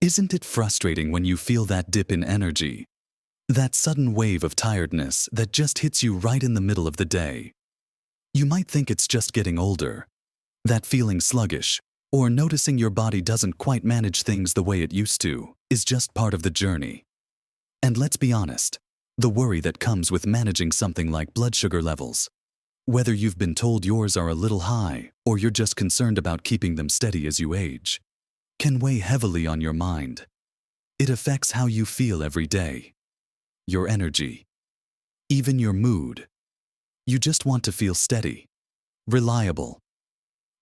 Isn't it frustrating when you feel that dip in energy? That sudden wave of tiredness that just hits you right in the middle of the day? You might think it's just getting older, that feeling sluggish, or noticing your body doesn't quite manage things the way it used to, is just part of the journey. And let's be honest, the worry that comes with managing something like blood sugar levels, whether you've been told yours are a little high or you're just concerned about keeping them steady as you age, can weigh heavily on your mind. It affects how you feel every day, your energy, even your mood. You just want to feel steady, reliable,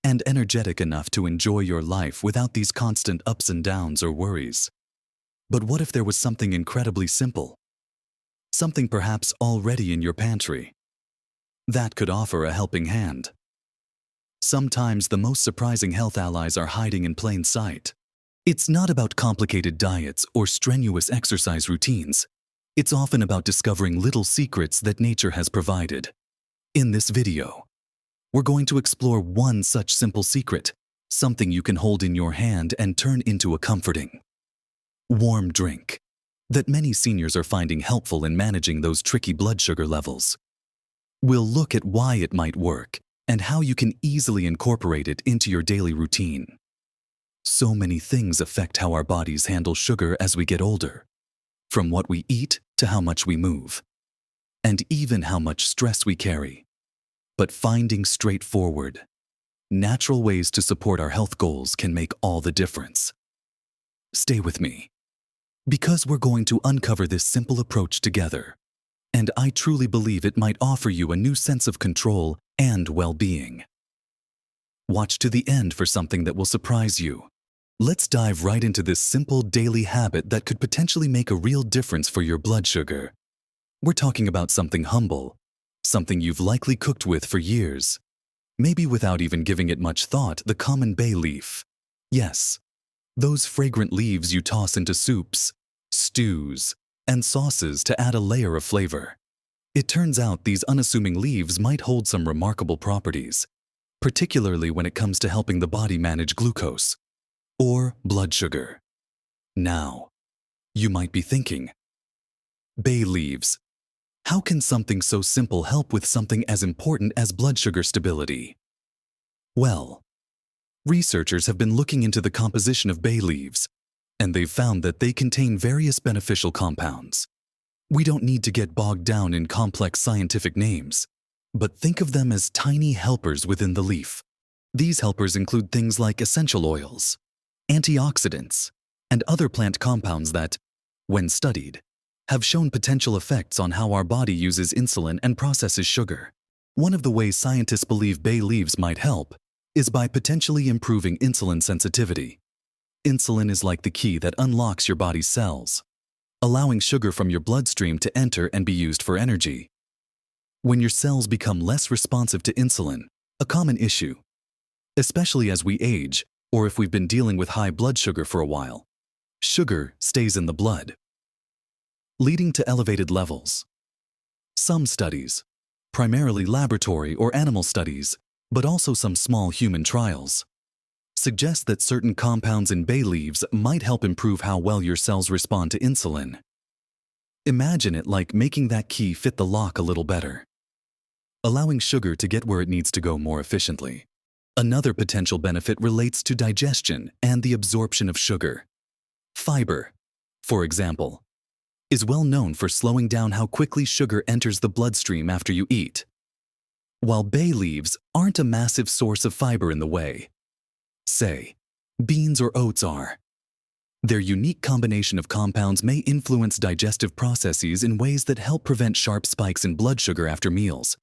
and energetic enough to enjoy your life without these constant ups and downs or worries. But what if there was something incredibly simple? Something perhaps already in your pantry that could offer a helping hand. Sometimes the most surprising health allies are hiding in plain sight. It's not about complicated diets or strenuous exercise routines. It's often about discovering little secrets that nature has provided. In this video, we're going to explore one such simple secret, something you can hold in your hand and turn into a comforting, warm drink that many seniors are finding helpful in managing those tricky blood sugar levels. We'll look at why it might work and how you can easily incorporate it into your daily routine. So many things affect how our bodies handle sugar as we get older, from what we eat to how much we move, and even how much stress we carry. But finding straightforward, natural ways to support our health goals can make all the difference. Stay with me, because we're going to uncover this simple approach together, and I truly believe it might offer you a new sense of control and well-being. Watch to the end for something that will surprise you. Let's dive right into this simple daily habit that could potentially make a real difference for your blood sugar. We're talking about something humble, something you've likely cooked with for years, maybe without even giving it much thought: the common bay leaf. Yes, those fragrant leaves you toss into soups, stews, and sauces to add a layer of flavor. It turns out these unassuming leaves might hold some remarkable properties, particularly when it comes to helping the body manage glucose or blood sugar. Now, you might be thinking, bay leaves. How can something so simple help with something as important as blood sugar stability? Well, researchers have been looking into the composition of bay leaves, and they've found that they contain various beneficial compounds. We don't need to get bogged down in complex scientific names, but think of them as tiny helpers within the leaf. These helpers include things like essential oils, antioxidants, and other plant compounds that, when studied, have shown potential effects on how our body uses insulin and processes sugar. One of the ways scientists believe bay leaves might help is by potentially improving insulin sensitivity. Insulin is like the key that unlocks your body's cells, allowing sugar from your bloodstream to enter and be used for energy. When your cells become less responsive to insulin, a common issue, especially as we age or if we've been dealing with high blood sugar for a while, sugar stays in the blood, leading to elevated levels. Some studies, primarily laboratory or animal studies, but also some small human trials, suggest that certain compounds in bay leaves might help improve how well your cells respond to insulin. Imagine it like making that key fit the lock a little better, allowing sugar to get where it needs to go more efficiently. Another potential benefit relates to digestion and the absorption of sugar. Fiber, for example, is well known for slowing down how quickly sugar enters the bloodstream after you eat. While bay leaves aren't a massive source of fiber in the way, say, beans or oats are, their unique combination of compounds may influence digestive processes in ways that help prevent sharp spikes in blood sugar after meals.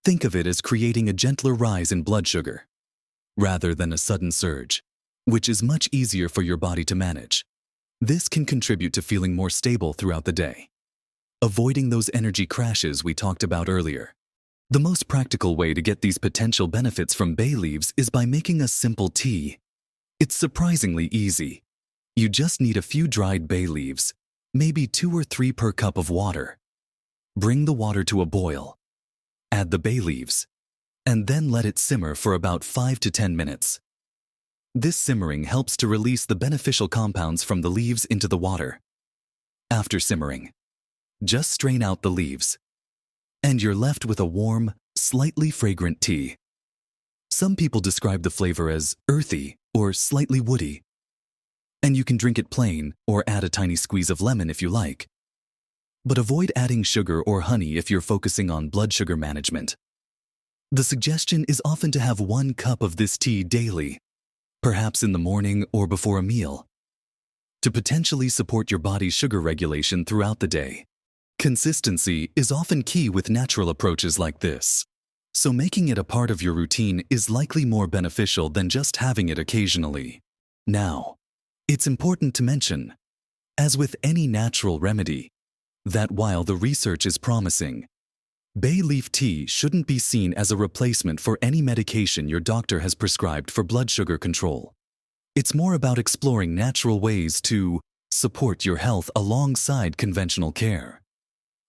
Think of it as creating a gentler rise in blood sugar, rather than a sudden surge, which is much easier for your body to manage. This can contribute to feeling more stable throughout the day, avoiding those energy crashes we talked about earlier. The most practical way to get these potential benefits from bay leaves is by making a simple tea. It's surprisingly easy. You just need a few dried bay leaves, maybe 2 or 3 per cup of water. Bring the water to a boil, add the bay leaves, and then let it simmer for about 5 to 10 minutes. This simmering helps to release the beneficial compounds from the leaves into the water. After simmering, just strain out the leaves, and you're left with a warm, slightly fragrant tea. Some people describe the flavor as earthy or slightly woody, and you can drink it plain or add a tiny squeeze of lemon if you like. But avoid adding sugar or honey if you're focusing on blood sugar management. The suggestion is often to have 1 cup of this tea daily, perhaps in the morning or before a meal, to potentially support your body's sugar regulation throughout the day. Consistency is often key with natural approaches like this, so making it a part of your routine is likely more beneficial than just having it occasionally. Now, it's important to mention, as with any natural remedy, that while the research is promising, bay leaf tea shouldn't be seen as a replacement for any medication your doctor has prescribed for blood sugar control. It's more about exploring natural ways to support your health alongside conventional care.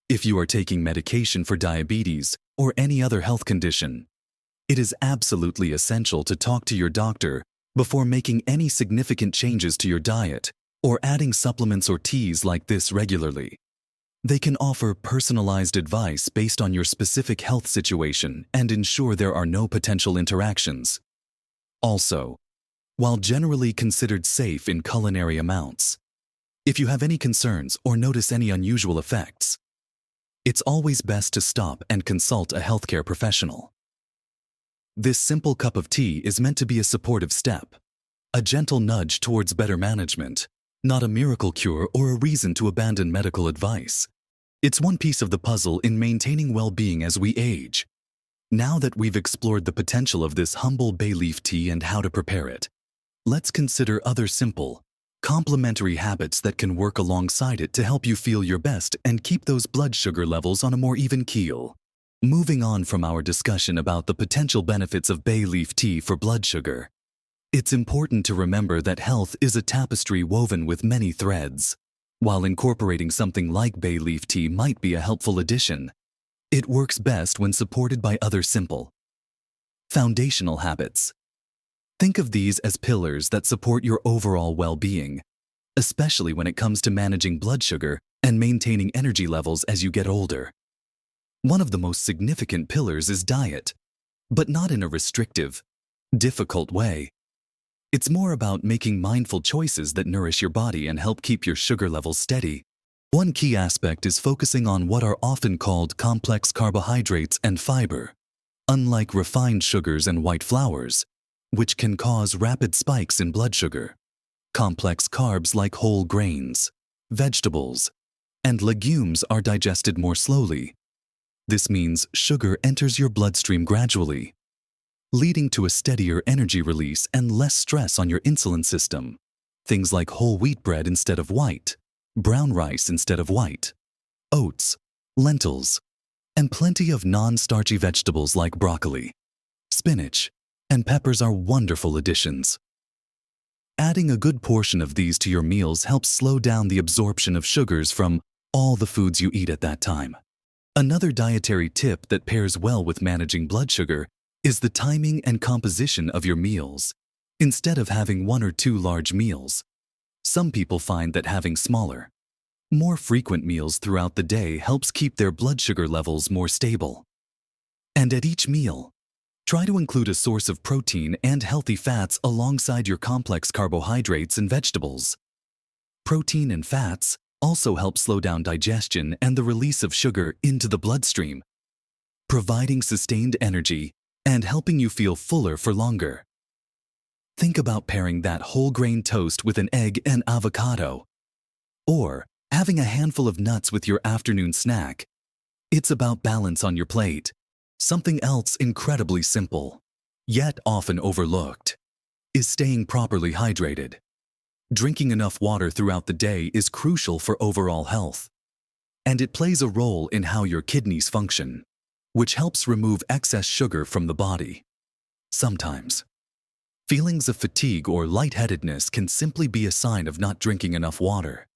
If you are taking medication for diabetes or any other health condition, it is absolutely essential to talk to your doctor before making any significant changes to your diet or adding supplements or teas like this regularly. They can offer personalized advice based on your specific health situation and ensure there are no potential interactions. Also, while generally considered safe in culinary amounts, if you have any concerns or notice any unusual effects, it's always best to stop and consult a healthcare professional. This simple cup of tea is meant to be a supportive step, a gentle nudge towards better management, not a miracle cure or a reason to abandon medical advice. It's one piece of the puzzle in maintaining well-being as we age. Now that we've explored the potential of this humble bay leaf tea and how to prepare it, let's consider other simple, complementary habits that can work alongside it to help you feel your best and keep those blood sugar levels on a more even keel. Moving on from our discussion about the potential benefits of bay leaf tea for blood sugar, it's important to remember that health is a tapestry woven with many threads. While incorporating something like bay leaf tea might be a helpful addition, it works best when supported by other simple, foundational habits. Think of these as pillars that support your overall well-being, especially when it comes to managing blood sugar and maintaining energy levels as you get older. One of the most significant pillars is diet, but not in a restrictive, difficult way. It's more about making mindful choices that nourish your body and help keep your sugar levels steady. One key aspect is focusing on what are often called complex carbohydrates and fiber. Unlike refined sugars and white flours, which can cause rapid spikes in blood sugar, complex carbs like whole grains, vegetables, and legumes are digested more slowly. This means sugar enters your bloodstream gradually, leading to a steadier energy release and less stress on your insulin system. Things like whole wheat bread instead of white, brown rice instead of white, oats, lentils, and plenty of non-starchy vegetables like broccoli, spinach, and peppers are wonderful additions. Adding a good portion of these to your meals helps slow down the absorption of sugars from all the foods you eat at that time. Another dietary tip that pairs well with managing blood sugar is the timing and composition of your meals. Instead of having 1 or 2 large meals, some people find that having smaller, more frequent meals throughout the day helps keep their blood sugar levels more stable. And at each meal, try to include a source of protein and healthy fats alongside your complex carbohydrates and vegetables. Protein and fats also help slow down digestion and the release of sugar into the bloodstream, providing sustained energy and helping you feel fuller for longer. Think about pairing that whole grain toast with an egg and avocado, or having a handful of nuts with your afternoon snack. It's about balance on your plate. Something else incredibly simple, yet often overlooked, is staying properly hydrated. Drinking enough water throughout the day is crucial for overall health, and it plays a role in how your kidneys function, which helps remove excess sugar from the body. Sometimes, feelings of fatigue or lightheadedness can simply be a sign of not drinking enough water,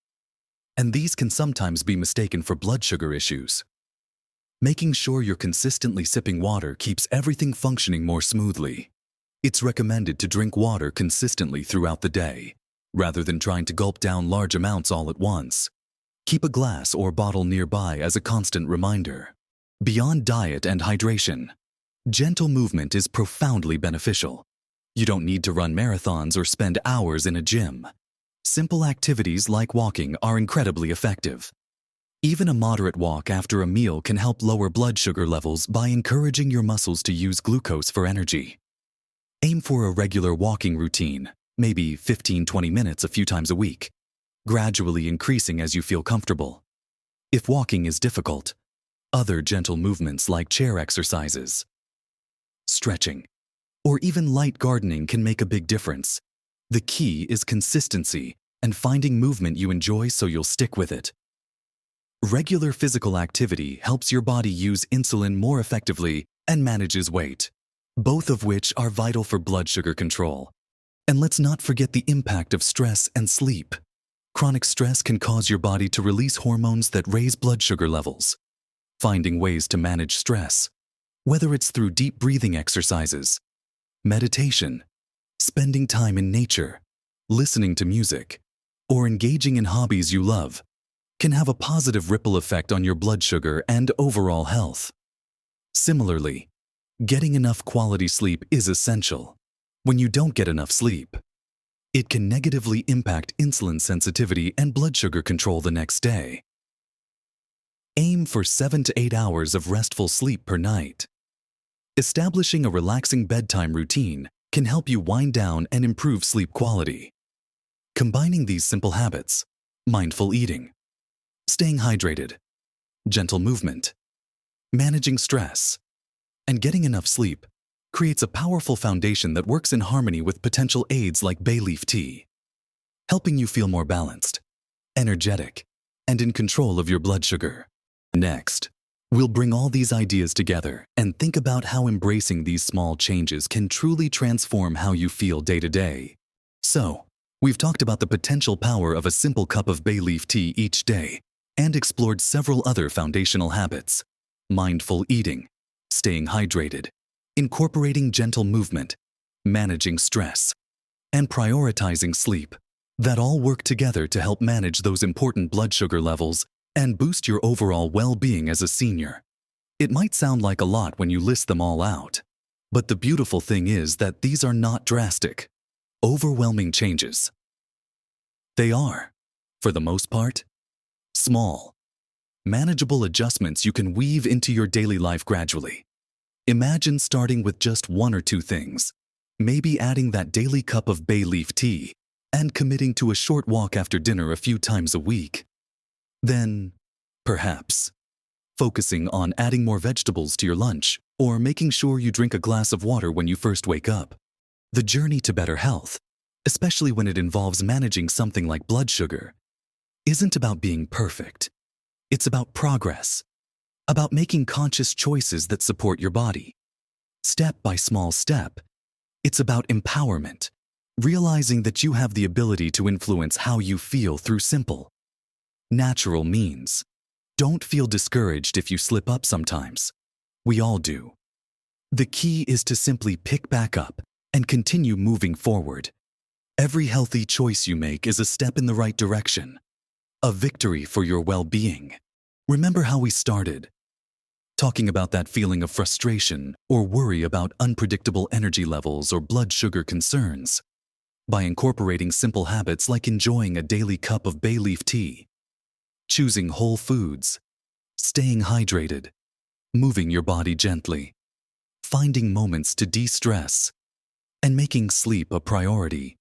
and these can sometimes be mistaken for blood sugar issues. Making sure you're consistently sipping water keeps everything functioning more smoothly. It's recommended to drink water consistently throughout the day, rather than trying to gulp down large amounts all at once. Keep a glass or bottle nearby as a constant reminder. Beyond diet and hydration, gentle movement is profoundly beneficial. You don't need to run marathons or spend hours in a gym. Simple activities like walking are incredibly effective. Even a moderate walk after a meal can help lower blood sugar levels by encouraging your muscles to use glucose for energy. Aim for a regular walking routine, maybe 15-20 minutes a few times a week, gradually increasing as you feel comfortable. If walking is difficult, other gentle movements like chair exercises, stretching, or even light gardening can make a big difference. The key is consistency and finding movement you enjoy so you'll stick with it. Regular physical activity helps your body use insulin more effectively and manages weight, both of which are vital for blood sugar control. And let's not forget the impact of stress and sleep. Chronic stress can cause your body to release hormones that raise blood sugar levels. Finding ways to manage stress, whether it's through deep breathing exercises, meditation, spending time in nature, listening to music, or engaging in hobbies you love, can have a positive ripple effect on your blood sugar and overall health. Similarly, getting enough quality sleep is essential. When you don't get enough sleep, it can negatively impact insulin sensitivity and blood sugar control the next day. Aim for 7 to 8 hours of restful sleep per night. Establishing a relaxing bedtime routine can help you wind down and improve sleep quality. Combining these simple habits, mindful eating, staying hydrated, gentle movement, managing stress, and getting enough sleep creates a powerful foundation that works in harmony with potential aids like bay leaf tea, helping you feel more balanced, energetic, and in control of your blood sugar. Next, we'll bring all these ideas together and think about how embracing these small changes can truly transform how you feel day to day. So, we've talked about the potential power of a simple cup of bay leaf tea each day and explored several other foundational habits: mindful eating, staying hydrated, incorporating gentle movement, managing stress, and prioritizing sleep, that all work together to help manage those important blood sugar levels and boost your overall well-being as a senior. It might sound like a lot when you list them all out, but the beautiful thing is that these are not drastic, overwhelming changes. They are, for the most part, small, manageable adjustments you can weave into your daily life gradually. Imagine starting with just 1 or 2 things, maybe adding that daily cup of bay leaf tea and committing to a short walk after dinner a few times a week. Then, perhaps, focusing on adding more vegetables to your lunch or making sure you drink a glass of water when you first wake up. The journey to better health, especially when it involves managing something like blood sugar, isn't about being perfect. It's about progress, about making conscious choices that support your body. Step by small step, it's about empowerment, realizing that you have the ability to influence how you feel through simple, natural means. Don't feel discouraged if you slip up sometimes. We all do. The key is to simply pick back up and continue moving forward. Every healthy choice you make is a step in the right direction, a victory for your well-being. Remember how we started, talking about that feeling of frustration or worry about unpredictable energy levels or blood sugar concerns. By incorporating simple habits like enjoying a daily cup of bay leaf tea, choosing whole foods, staying hydrated, moving your body gently, finding moments to de-stress, and making sleep a priority,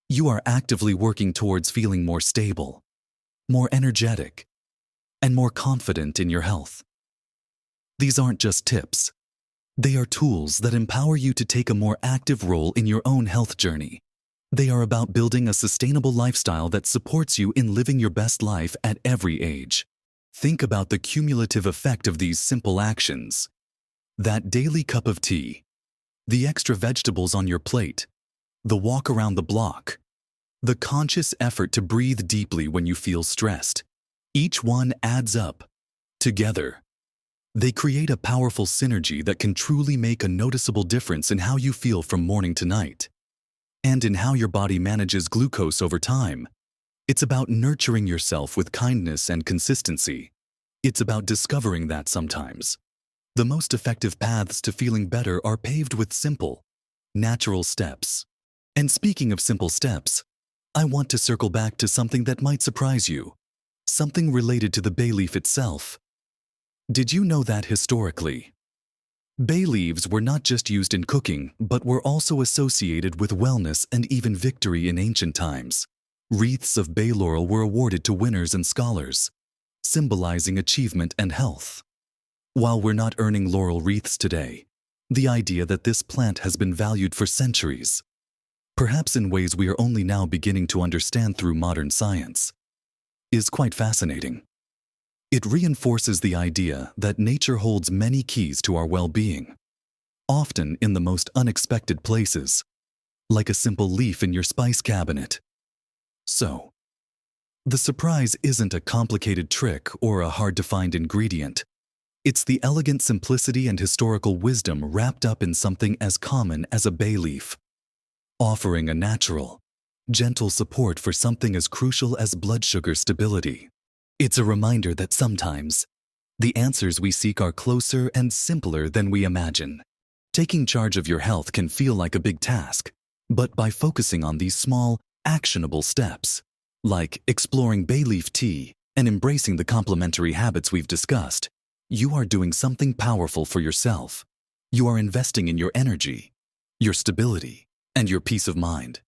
you are actively working towards feeling more stable, more energetic, and more confident in your health. These aren't just tips. They are tools that empower you to take a more active role in your own health journey. They are about building a sustainable lifestyle that supports you in living your best life at every age. Think about the cumulative effect of these simple actions. That daily cup of tea, the extra vegetables on your plate, the walk around the block, the conscious effort to breathe deeply when you feel stressed. Each one adds up. Together, They create a powerful synergy that can truly make a noticeable difference in how you feel from morning to night, and in how your body manages glucose over time. It's about nurturing yourself with kindness and consistency. It's about discovering that sometimes the most effective paths to feeling better are paved with simple, natural steps. And speaking of simple steps, I want to circle back to something that might surprise you, something related to the bay leaf itself. Did you know that historically, bay leaves were not just used in cooking, but were also associated with wellness and even victory in ancient times? Wreaths of bay laurel were awarded to winners and scholars, symbolizing achievement and health. While we're not earning laurel wreaths today, the idea that this plant has been valued for centuries, perhaps in ways we are only now beginning to understand through modern science, is quite fascinating. It reinforces the idea that nature holds many keys to our well-being, often in the most unexpected places, like a simple leaf in your spice cabinet. So, the surprise isn't a complicated trick or a hard-to-find ingredient. It's the elegant simplicity and historical wisdom wrapped up in something as common as a bay leaf, offering a natural, gentle support for something as crucial as blood sugar stability. It's a reminder that sometimes the answers we seek are closer and simpler than we imagine. Taking charge of your health can feel like a big task, but by focusing on these small, actionable steps, like exploring bay leaf tea and embracing the complementary habits we've discussed, you are doing something powerful for yourself. You are investing in your energy, your stability, and your peace of mind.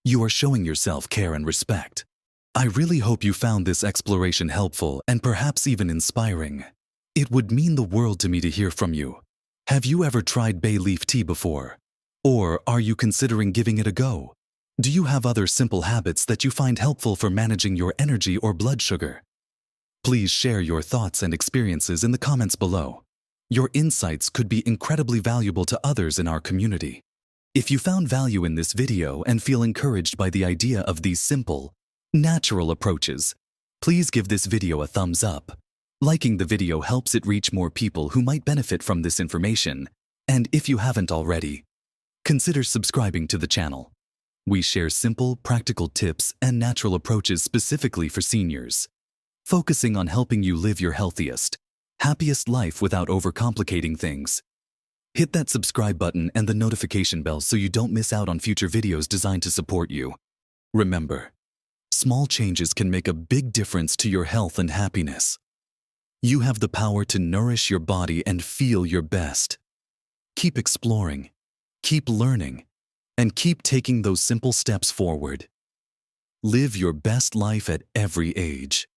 You are showing yourself care and respect. I really hope you found this exploration helpful and perhaps even inspiring. It would mean the world to me to hear from you. Have you ever tried bay leaf tea before? Or are you considering giving it a go? Do you have other simple habits that you find helpful for managing your energy or blood sugar? Please share your thoughts and experiences in the comments below. Your insights could be incredibly valuable to others in our community. If you found value in this video and feel encouraged by the idea of these simple, natural approaches, please give this video a thumbs up. Liking the video helps it reach more people who might benefit from this information. And if you haven't already, consider subscribing to the channel. We share simple, practical tips and natural approaches specifically for seniors, focusing on helping you live your healthiest, happiest life without overcomplicating things. Hit that subscribe button and the notification bell so you don't miss out on future videos designed to support you. Remember, small changes can make a big difference to your health and happiness. You have the power to nourish your body and feel your best. Keep exploring, keep learning, and keep taking those simple steps forward. Live your best life at every age.